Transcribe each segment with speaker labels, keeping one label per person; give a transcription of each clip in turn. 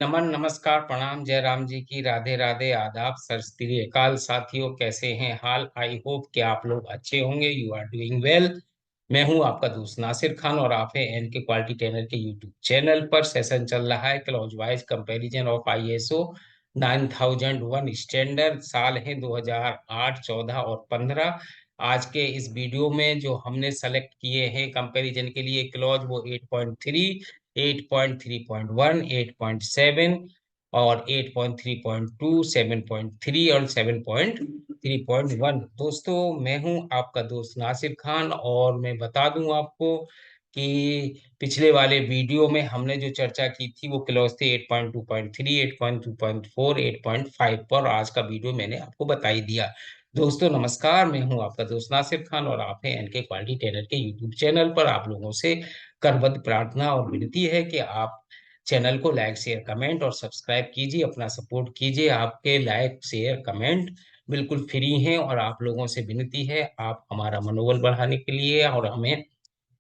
Speaker 1: नमन नमस्कार प्रणाम जय राम जी की राधे राधे आदाब सत श्री अकाल साथियों, कैसे हैं हाल। आई होप कि आप लोग अच्छे होंगे। You are doing well. मैं हूं आपका दोस्त नासिर खान और आप हैं एन के क्वालिटी ट्रेनर के यूट्यूब चैनल पर। सेशन चल रहा है clause wise comparison of ISO 9001 standard. साल है 2008, 14 और 15। आज के इस वीडियो में जो हमने सेलेक्ट किए हैं कंपैरिजन के लिए क्लॉज, वो 8.3, 8.3.1, 8.7 और 8.3.2, 7.3 और 7.3.1। दोस्तों, मैं हूं आपका दोस्त नासिर खान और मैं बता दूं आपको कि पिछले वाले वीडियो में हमने जो चर्चा की थी वो क्लॉज थे 8.2.3, 8.2.4, 8.5 पर। आज का वीडियो मैंने आपको बता ही दिया। दोस्तों नमस्कार, मैं हूं आपका दोस्त नासिर खान और आप हैं एनके क्वालिटी ट्रेनर के यूट्यूब चैनल पर। आप लोगों से करबद्ध प्रार्थना और विनती है कि आप चैनल को लाइक शेयर कमेंट और सब्सक्राइब कीजिए, अपना सपोर्ट कीजिए। आपके लाइक शेयर कमेंट बिल्कुल फ्री हैं और आप लोगों से विनती है, आप हमारा मनोबल बढ़ाने के लिए और हमें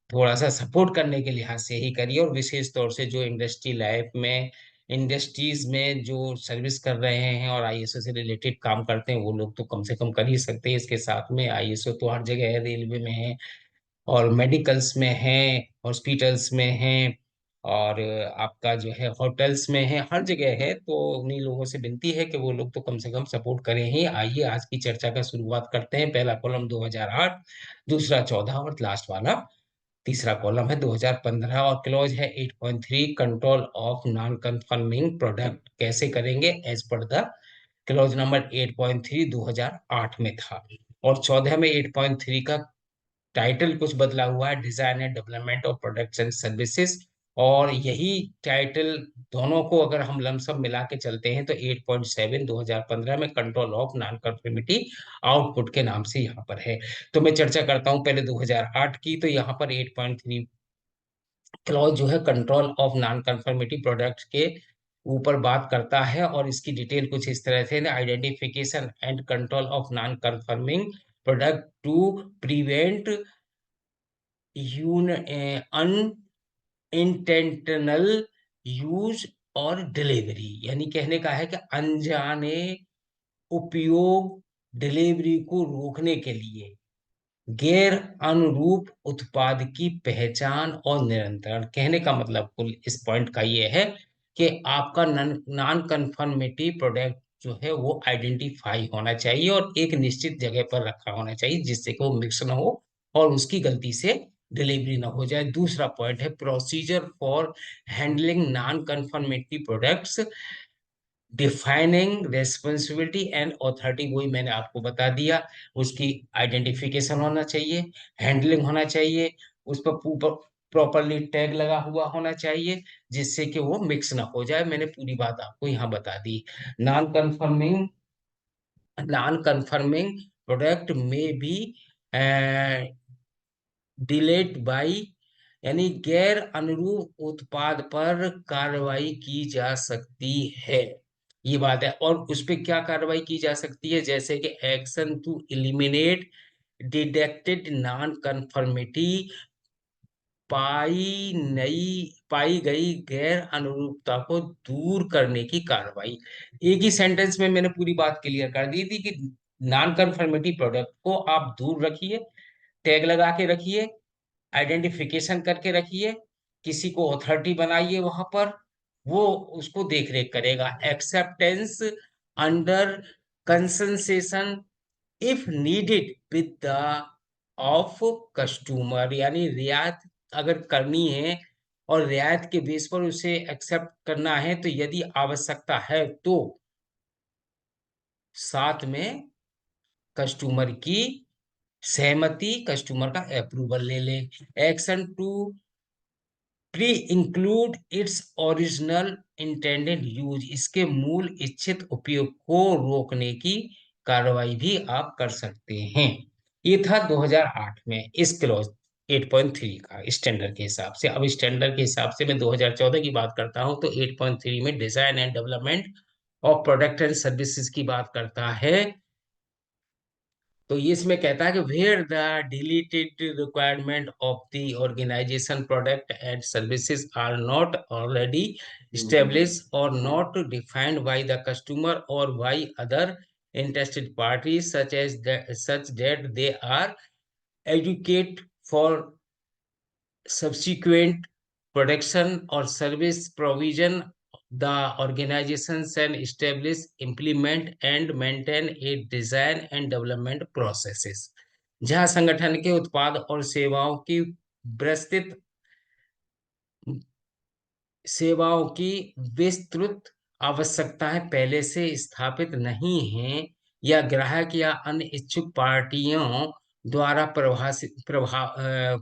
Speaker 1: थोड़ा सा सपोर्ट करने के लिहाज से ही करिए। और विशेष तौर से जो इंडस्ट्री लाइफ में, इंडस्ट्रीज में जो सर्विस कर रहे हैं और आईएसओ से रिलेटेड काम करते हैं, वो लोग तो कम से कम कर ही सकते हैं। इसके साथ में आईएसओ तो हर जगह है, रेलवे में है और मेडिकल्स में है, हॉस्पिटल्स में है और आपका जो है होटल्स में है, हर जगह है। तो उन्हीं लोगों से विनती है कि वो लोग तो कम से कम सपोर्ट करें ही। आइए आज की चर्चा का शुरुआत करते हैं। पहला कॉलम 2008, दूसरा 14 और लास्ट वाला तीसरा कॉलम है 2015 और क्लॉज है 8.3, control of non conforming product कैसे करेंगे as per the clause number 8.3 2008 में था। और 14 में 8.3 का टाइटल कुछ बदला हुआ है, design and development of products and services. और यही टाइटल दोनों को अगर हम लमसम मिला के चलते हैं तो 8.7 2015 में control of non conformity output के नाम से यहाँ पर है। तो मैं चर्चा करता हूँ पहले 2008 की। तो यहाँ पर 8.3 क्लॉज जो है control of non conformity product के ऊपर बात करता है और इसकी डिटेल कुछ इस तरह से, identification and control of non conforming product to prevent unintentional use और डिलीवरी। यानी कहने का है कि अनजाने उपयोग, डिलीवरी को रोकने के लिए गैर अनुरूप उत्पाद की पहचान और नियंत्रण। कहने का मतलब कुल इस पॉइंट का ये है कि आपका नॉन कन्फर्मेटिव प्रोडक्ट जो है वो आइडेंटिफाई होना चाहिए और एक निश्चित जगह पर रखा होना चाहिए जिससे कि वो मिक्स ना हो और उसकी गलती से डिलीवरी ना हो जाए। दूसरा पॉइंट है procedure for handling non confirmative products, defining responsibility and authority. वही मैंने आपको बता दिया। उसकी आइडेंटिफिकेशन होना चाहिए, हैंडलिंग होना चाहिए, उस पर प्रॉपरली टैग लगा हुआ होना चाहिए जिससे कि वो मिक्स ना हो जाए। मैंने पूरी बात आपको यहाँ बता दी। Non conforming non conforming product में भी डिलेट बाई, यानी गैर अनुरूप उत्पाद पर कार्रवाई की जा सकती है। ये बात है। और उस पे क्या कार्रवाई की जा सकती है, जैसे कि action to eliminate detected non conformity, पाई गई गैर अनुरूपता को दूर करने की कार्रवाई। एक ही सेंटेंस में मैंने पूरी बात क्लियर कर दी थी कि नॉन कंफर्मिटी प्रोडक्ट को आप दूर रखिए, टैग लगा के रखिए, आइडेंटिफिकेशन करके रखिए, किसी को अथॉरिटी बनाइए वहां पर, वो उसको देख रेख करेगा। Acceptance under concession if needed with the of customer, यानी रियायत अगर करनी है और रियायत के बेस पर उसे एक्सेप्ट करना है तो यदि आवश्यकता है तो साथ में कस्टमर की सहमति, कस्टमर का अप्रूवल ले ले। Action to preclude its original intended use, इसके मूल इच्छित उपयोग को रोकने की कार्रवाई भी आप कर सकते हैं। ये था 2008 में इस क्लॉज 8.3 का स्टैंडर्ड के हिसाब से। अब स्टैंडर्ड के हिसाब से मैं 2014 की बात करता हूं तो 8.3 में design and development of product and services की बात करता है। तो ये इसमें कहता है कि where the deleted requirement of the organisation product and services are not already established or not defined by the customer or by other interested parties such that they are adequate for subsequent production or service provision. The organization shall establish, implement and maintain a design and development processes जहां संगठन के उत्पाद और सेवाओं की विस्तृत आवश्यकताएं पहले से स्थापित नहीं हैं या ग्राहक या अन्य इच्छुक पार्टियों द्वारा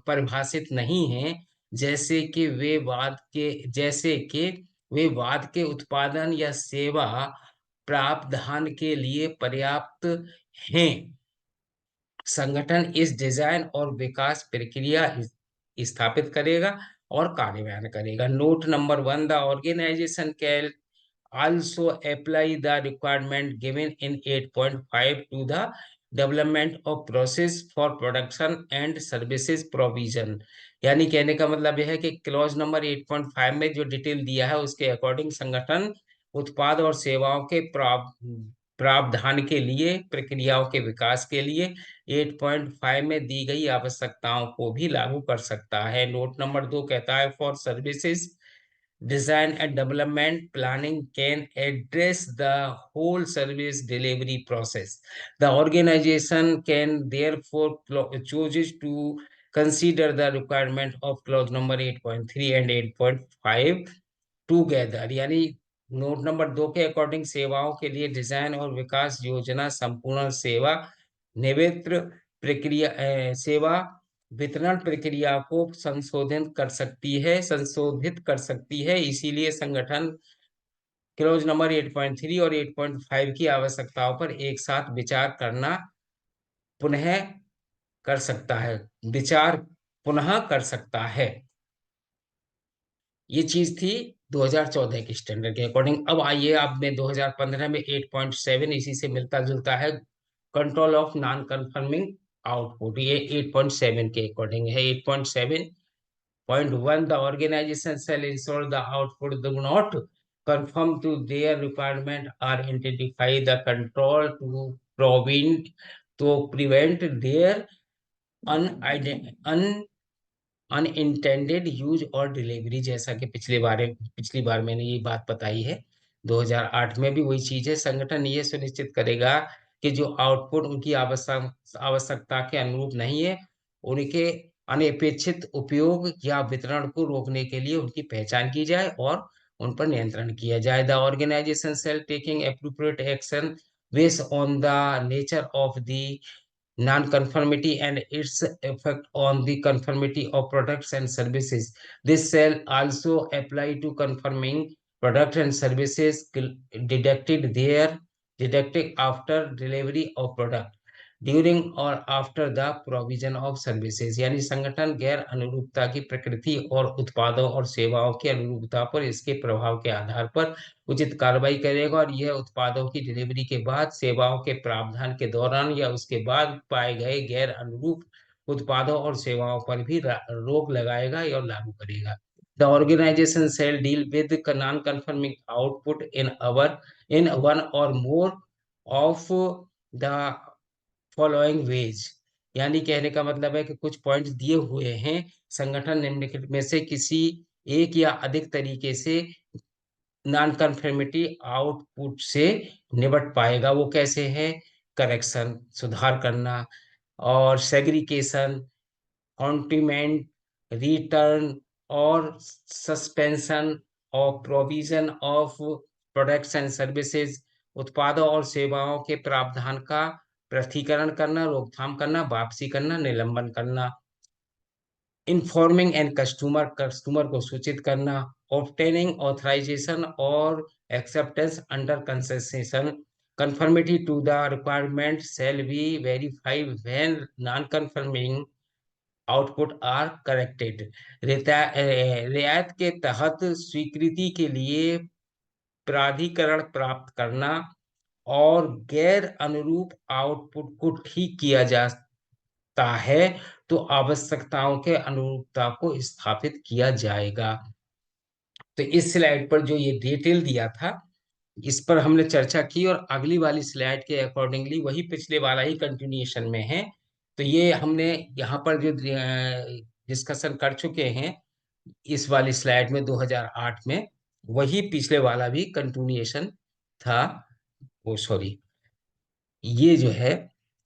Speaker 1: परिभाषित नहीं हैं, जैसे कि वे वाद के उत्पादन या सेवा प्रावधान के लिए पर्याप्त हैं। संगठन इस डिजाइन और विकास प्रक्रिया स्थापित करेगा और कार्यान्वयन करेगा। Note number 1, the organisation can also apply the requirement given in 8.5 to the development of process for production and services provision। यानी कहने का मतलब यह है कि क्लॉज नंबर 8.5 में जो डिटेल दिया है उसके अकॉर्डिंग संगठन उत्पाद और सेवाओं के प्रावधान के लिए, प्रक्रियाओं के विकास के लिए 8.5 में दी गई आवश्यकताओं को भी लागू कर सकता है। नोट नंबर 2 कहता है for services design and development planning can address the whole service delivery process. The organization can therefore chooses to consider the requirement of clause number 8.3 and 8.5 together. यानी नोट नंबर 2 के according सेवाओं के लिए design और विकास योजना संपूर्ण सेवा निवित्र सेवा वितरण प्रक्रिया को संशोधित कर सकती है। इसीलिए संगठन क्लोज नंबर 8.3 और 8.5 की आवश्यकताओं पर एक साथ पुनः कर सकता है विचार पुनः कर सकता है। ये चीज थी 2014 के स्टैंडर्ड के अकॉर्डिंग। अब आइए, अब में 2015 में 8.7 इसी से मिलता जुलता है, control of non conforming output, ये 8.7 के अकॉर्डिंग है। 8.7.1, the organisation shall ensure the output do not conform to their requirement or identify the control to prevent their un unintended use और डिलीवरी। जैसा कि पिछली बार मैंने ये बात बताई है, 2008 में भी वही चीज है। संगठन ये सुनिश्चित करेगा कि जो आउटपुट उनकी आवश्यकता के अनुरूप नहीं है, उनके अनपेक्षित उपयोग या वितरण को रोकने के लिए उनकी पहचान की जाए और उन पर नियंत्रण किया जाए। The organisation shall taking appropriate action based on the nature of the non-conformity and its effect on the conformity of products and services. This shall also apply to conforming products and services detected after delivery of product during और after the provision of services. यानी संगठन गैर अनुरूपता की प्रकृति और उत्पादों और सेवाओं की अनुरूपता पर इसके प्रभाव के आधार पर उचित कार्रवाई करेगा, और यह उत्पादों की डिलीवरी के बाद, सेवाओं के प्रावधान के दौरान या उसके बाद पाए गए गैर अनुरूप उत्पादों और सेवाओं पर भी रोक लगाएगा और लागू करेगा। The organization shall deal with non-conforming output in one or more of the following veg. यानी कहने का मतलब है कि कुछ पॉइंट्स दिए हुए हैं, संगठन निम्नलिखित में से किसी एक या अधिक तरीके से नॉन कंफर्मिटी आउटपुट से निपट पाएगा। वो कैसे है? करेक्शन, सुधार करना, और सेग्रीकेशन, ऑन्टिमेंट, रिटर्न और सस्पेंशन और provision of products and services, उत्पादों और सेवाओं के प्रावधान का प्रथिकरण करना, रोकथाम करना, वापसी करना, निलंबन करना। इन्फॉर्मिंग एंड कस्टमर को सूचित करना। ऑब्टेनिंग ऑथराइजेशन और acceptance under concession. conformity to the requirement shall be verified when non-conforming output are corrected। रियायत के तहत स्वीकृति के लिए प्राधिकरण प्राप्त करना, और गैर अनुरूप आउटपुट को ठीक किया जाता है तो आवश्यकताओं के अनुरूपता को स्थापित किया जाएगा। तो इस स्लाइड पर जो ये डिटेल दिया था, इस पर हमने चर्चा की, और अगली वाली स्लाइड के अकॉर्डिंगली वही पिछले वाला ही कंटिन्यूएशन में है। तो ये हमने यहाँ पर जो डिस्कशन कर चुके हैं इस वाली स्लाइड में 2008 में, वही पिछले वाला भी कंटिन्यूएशन था। ओ सॉरी, ये जो है,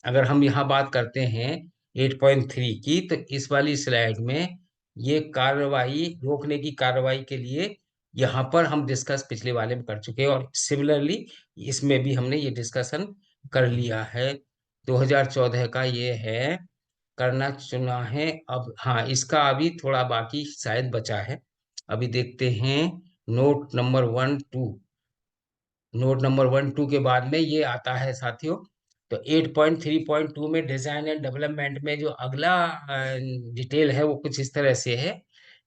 Speaker 1: अगर हम यहाँ बात करते हैं 8.3 की, तो इस वाली स्लाइड में ये कार्रवाई, रोकने की कार्रवाई के लिए यहाँ पर हम डिस्कस पिछले वाले में कर चुके हैं, और सिमिलरली इसमें भी हमने ये डिस्कशन कर लिया है। 2014 का ये है, करना चुना है। अब हाँ, इसका अभी थोड़ा बाकी शायद बचा है, अभी देखते हैं। नोट नंबर 1 2, नोट नंबर 1 2 के बाद में ये आता है साथियों। तो 8.3.2 में डिजाइन एंड डेवलपमेंट में जो अगला डिटेल है वो कुछ इस तरह से है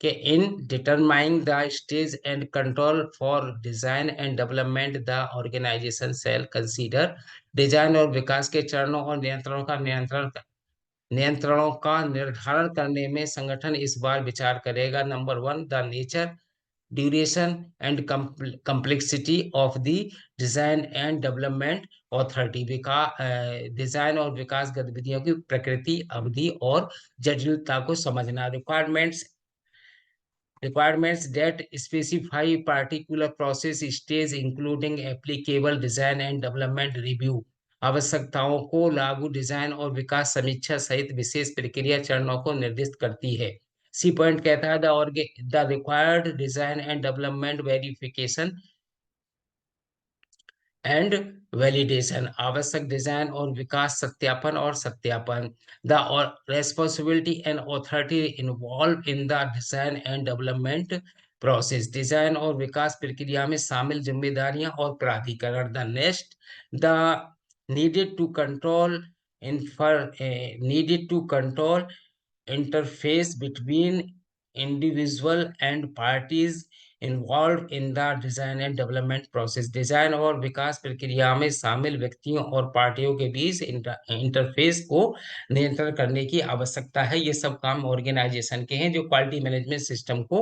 Speaker 1: कि in determining the stage and control for design and development the organisation shall consider. Design और विकास के चरणों और नियंत्रणों का निर्धारण करने में संगठन इस बार विचार करेगा। Number 1, the nature, duration and complexity of the design and development authority. Vikas, design और विकास गतिविधियों की प्रकृति, अवधि और जटिलता को समझना। Requirements that specify particular process stage including applicable design and development review। आवश्यकताओं को लागू डिजाइन और विकास समीक्षा सहित विशेष प्रक्रिया चरणों को निर्दिष्ट करती है। सी पॉइंट कहता है the required design and development verification and validation. आवश्यक डिजाइन और विकास सत्यापन और सत्यापन। The responsibility and authority involve in the design and development process. Design और विकास प्रक्रिया में शामिल जिम्मेदारियां और प्राधिकरण। The next, the needed to control needed to control interface between individual and parties involved in the design and development process। Design और विकास प्रक्रिया में शामिल व्यक्तियों और पार्टियों के बीच इंटरफेस को नियंत्रण करने की आवश्यकता है। ये सब काम ऑर्गेनाइजेशन के हैं जो क्वालिटी मैनेजमेंट सिस्टम को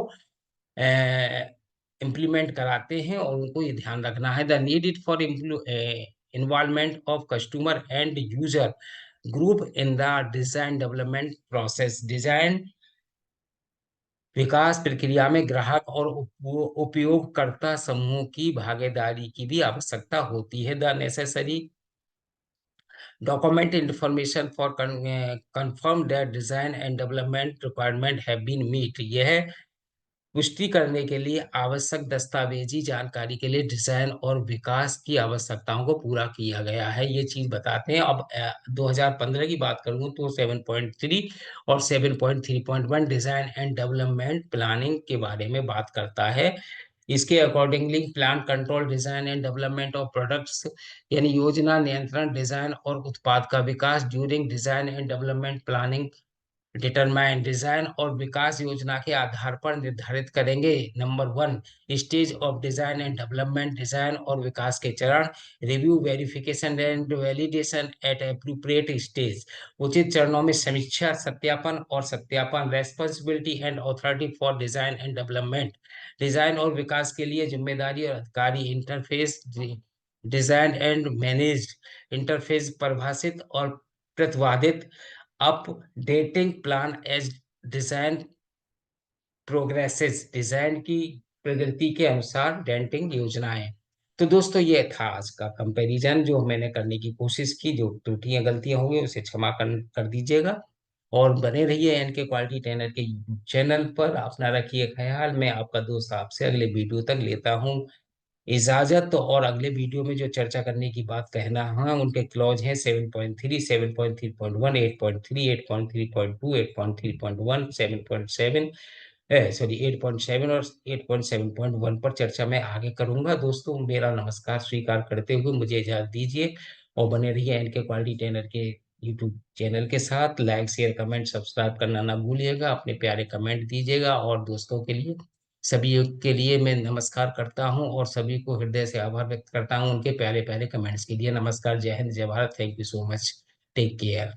Speaker 1: इम्प्लीमेंट कराते हैं, और उनको ये ध्यान रखना है। The need for involvement of customer and user group in the design development process. Design विकास प्रक्रिया में ग्राहक और उपयोगकर्ता समूह की भागीदारी की भी आवश्यकता होती है। The necessary document information for confirm that design and development requirement have been meet. यह पुष्टि करने के लिए आवश्यक दस्तावेजी जानकारी के लिए डिजाइन और विकास की आवश्यकताओं को पूरा किया गया है, ये चीज बताते हैं। अब 2015 की बात करूं तो 7.3 और 7.3.1 डिजाइन एंड डेवलपमेंट प्लानिंग के बारे में बात करता है। इसके accordingly plan control design and development of products, यानी योजना, नियंत्रण, डिजाइन और उत्पाद का विकास during design and development planning. Determine, design और विकास योजना के आधार पर निर्धारित करेंगे। Number 1, stage of design and development, design और विकास के चरण। Review, verification and validation at appropriate stage. उचित चरणों में समीक्षा, सत्यापन और सत्यापन। Responsibility and authority for design and development. Design और विकास के लिए जिम्मेदारी और अधिकारी। Interface, design and managed interface परिभाषित और प्रतिवादित। Updating plan as design progresses, design की प्रगति के अनुसार डेंटिंग योजनाएं। तो दोस्तों ये था आज का कंपैरिजन जो मैंने करने की कोशिश की। जो त्रुटियां गलतियां हुई उसे क्षमा कर दीजिएगा, और बने रहिए एनके क्वालिटी ट्रेनर के चैनल पर। अपना रखिए ख्याल। मैं आपका दोस्त आपसे अगले वीडियो तक लेता हूँ इजाजत। तो और अगले वीडियो में जो चर्चा करने की बात कहना, हाँ, उनके क्लॉज हैं 7.3, 7.3.1, 8.3, 8.3.2, 8.3.1, 7.7, सॉरी 8.7 और 8.7.1 पर चर्चा मैं आगे करूंगा। दोस्तों मेरा नमस्कार स्वीकार करते हुए मुझे इजाजत दीजिए, और बने रहिए इनके क्वालिटी ट्रेनर के यूट्यूब चैनल के साथ। लाइक, शेयर, कमेंट, सब्सक्राइब करना ना भूलिएगा। अपने प्यारे कमेंट दीजिएगा और दोस्तों के लिए सभी के लिए मैं नमस्कार करता हूँ और सभी को हृदय से आभार व्यक्त करता हूँ उनके प्यारे प्यारे कमेंट्स के लिए। नमस्कार, जय हिंद, जय Bharat, thank you so much, take care.